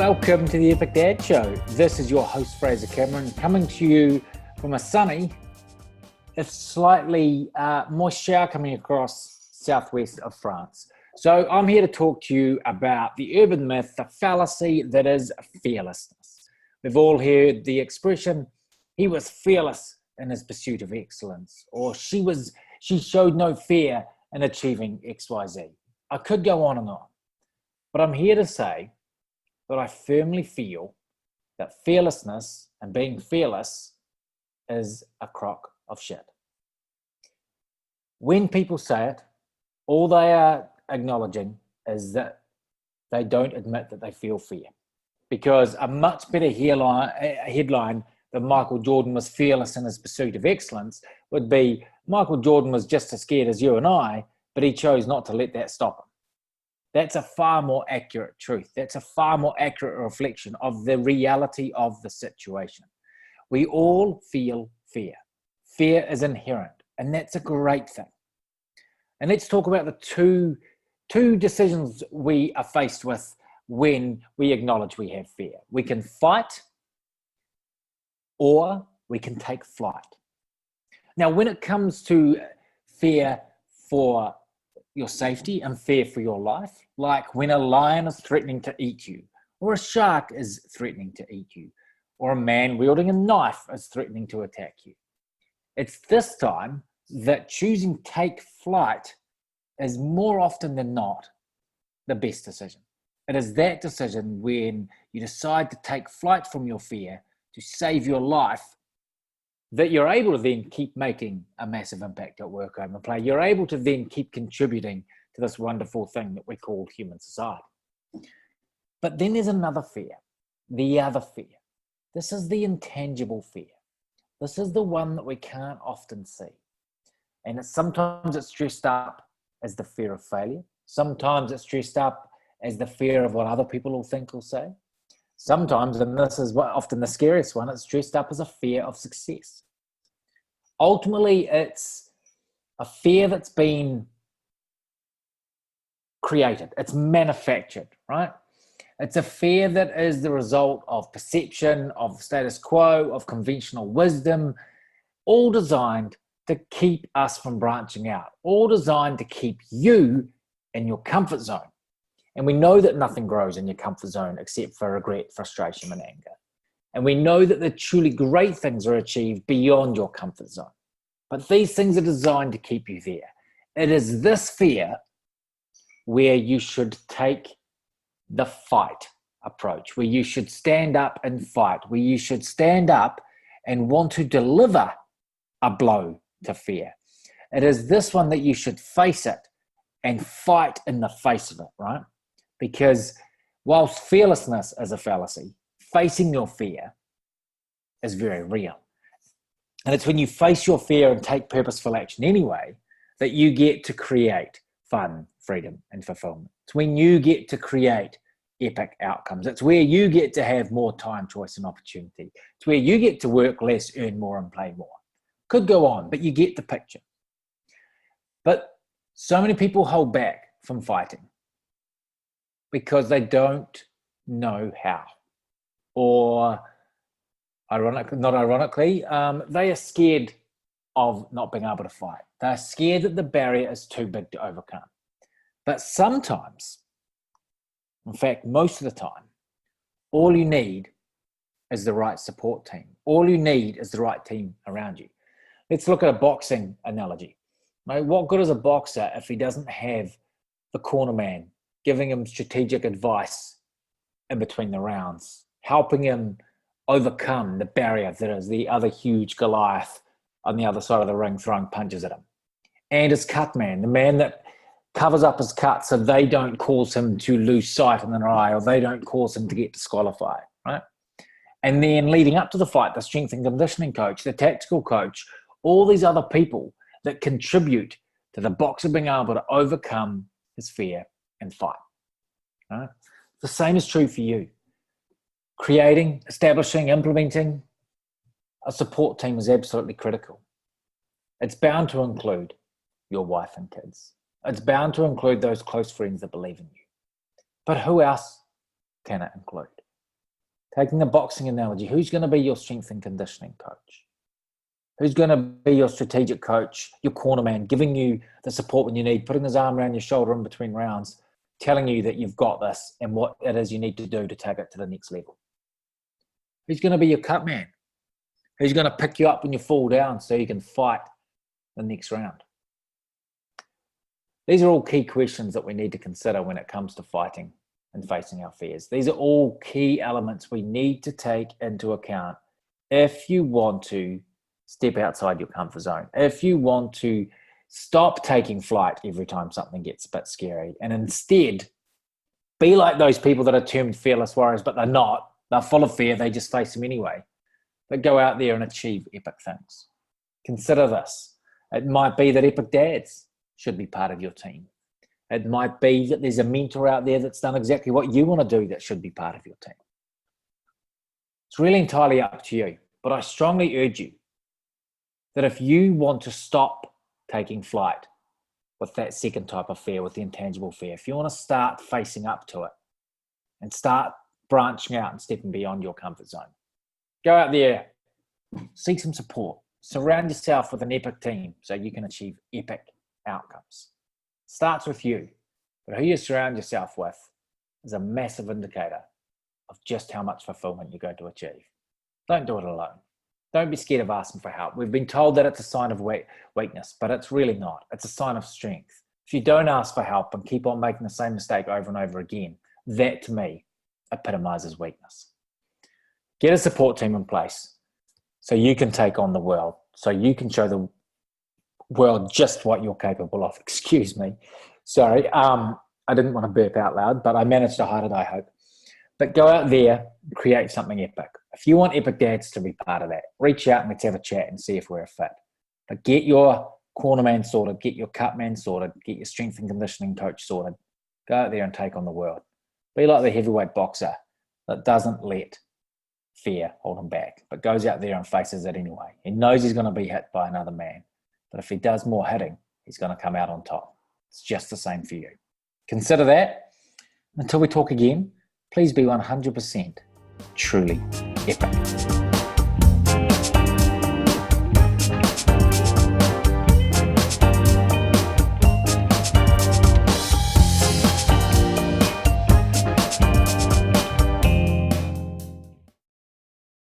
Welcome to the Epic Dad Show. This is your host, Fraser Cameron, coming to you from a sunny, if slightly moist shower coming across southwest of France. So I'm here to talk to you about the urban myth, the fallacy that is fearlessness. We've all heard the expression, he was fearless in his pursuit of excellence, or she showed no fear in achieving XYZ. I could go on and on, but I'm here to say that I firmly feel that fearlessness and being fearless is a crock of shit. When people say it, all they are acknowledging is that they don't admit that they feel fear. Because a much better headline than Michael Jordan was fearless in his pursuit of excellence would be Michael Jordan was just as scared as you and I, but he chose not to let that stop him. That's a far more accurate truth. That's a far more accurate reflection of the reality of the situation. We all feel fear. Fear is inherent, and that's a great thing. And let's talk about the two decisions we are faced with when we acknowledge we have fear. We can fight, or we can take flight. Now, when it comes to fear for your safety and fear for your life, like when a lion is threatening to eat you, or a shark is threatening to eat you, or a man wielding a knife is threatening to attack you. It's this time that choosing take flight is more often than not the best decision. It is that decision when you decide to take flight from your fear to save your life that you're able to then keep making a massive impact at work, home, and play. You're able to then keep contributing to this wonderful thing that we call human society. But then there's another fear, the other fear. This is the intangible fear. This is the one that we can't often see. And sometimes it's dressed up as the fear of failure. Sometimes it's dressed up as the fear of what other people will think or say. Sometimes, and this is often the scariest one, it's dressed up as a fear of success. Ultimately, it's a fear that's been created. It's manufactured, right? It's a fear that is the result of perception, of status quo, of conventional wisdom, all designed to keep us from branching out, all designed to keep you in your comfort zone. And we know that nothing grows in your comfort zone except for regret, frustration, and anger. And we know that the truly great things are achieved beyond your comfort zone. But these things are designed to keep you there. It is this fear where you should take the fight approach, where you should stand up and fight, where you should stand up and want to deliver a blow to fear. It is this one that you should face it and fight in the face of it, right? Because whilst fearlessness is a fallacy, facing your fear is very real. And it's when you face your fear and take purposeful action anyway, that you get to create fun, freedom, and fulfillment. It's when you get to create epic outcomes. It's where you get to have more time, choice, and opportunity. It's where you get to work less, earn more, and play more. Could go on, but you get the picture. But so many people hold back from fighting because they don't know how. Or, not ironically, they are scared of not being able to fight. They're scared that the barrier is too big to overcome. But sometimes, in fact, most of the time, all you need is the right support team. All you need is the right team around you. Let's look at a boxing analogy. Right? What good is a boxer if he doesn't have the corner man giving him strategic advice in between the rounds, helping him overcome the barrier that is the other huge Goliath on the other side of the ring throwing punches at him? And his cut man, the man that covers up his cut so they don't cause him to lose sight in an eye, or they don't cause him to get disqualified, right? And then leading up to the fight, the strength and conditioning coach, the tactical coach, all these other people that contribute to the boxer being able to overcome his fear and fight. Right? The same is true for you. Creating, establishing, implementing a support team is absolutely critical. It's bound to include your wife and kids. It's bound to include those close friends that believe in you. But who else can it include? Taking the boxing analogy, who's going to be your strength and conditioning coach? Who's going to be your strategic coach, your corner man, giving you the support when you need, putting his arm around your shoulder in between rounds, telling you that you've got this and what it is you need to do to take it to the next level? Who's going to be your cut man? Who's going to pick you up when you fall down so you can fight the next round? These are all key questions that we need to consider when it comes to fighting and facing our fears. These are all key elements we need to take into account if you want to step outside your comfort zone, if you want to stop taking flight every time something gets a bit scary, and instead be like those people that are termed fearless warriors, but they're not. They're full of fear. They just face them anyway. But go out there and achieve epic things. Consider this. It might be that epic dads should be part of your team. It might be that there's a mentor out there that's done exactly what you want to do that should be part of your team. It's really entirely up to you. But I strongly urge you that if you want to stop taking flight with that second type of fear, with the intangible fear, if you want to start facing up to it and start branching out and stepping beyond your comfort zone, go out there, seek some support, surround yourself with an epic team so you can achieve epic outcomes. It starts with you, but who you surround yourself with is a massive indicator of just how much fulfillment you're going to achieve. Don't do it alone. Don't be scared of asking for help. We've been told that it's a sign of weakness, but it's really not. It's a sign of strength. If you don't ask for help and keep on making the same mistake over and over again, that to me epitomizes weakness. Get a support team in place so you can take on the world, so you can show the world just what you're capable of. Excuse me. Sorry. I didn't want to burp out loud, but I managed to hide it, I hope. But go out there, create something epic. If you want epic dads to be part of that, reach out and let's have a chat and see if we're a fit. But get your corner man sorted, get your cut man sorted, get your strength and conditioning coach sorted. Go out there and take on the world. Be like the heavyweight boxer that doesn't let fear hold him back, but goes out there and faces it anyway. He knows he's going to be hit by another man, but if he does more hitting, he's going to come out on top. It's just the same for you. Consider that. Until we talk again, please be 100% truly epic.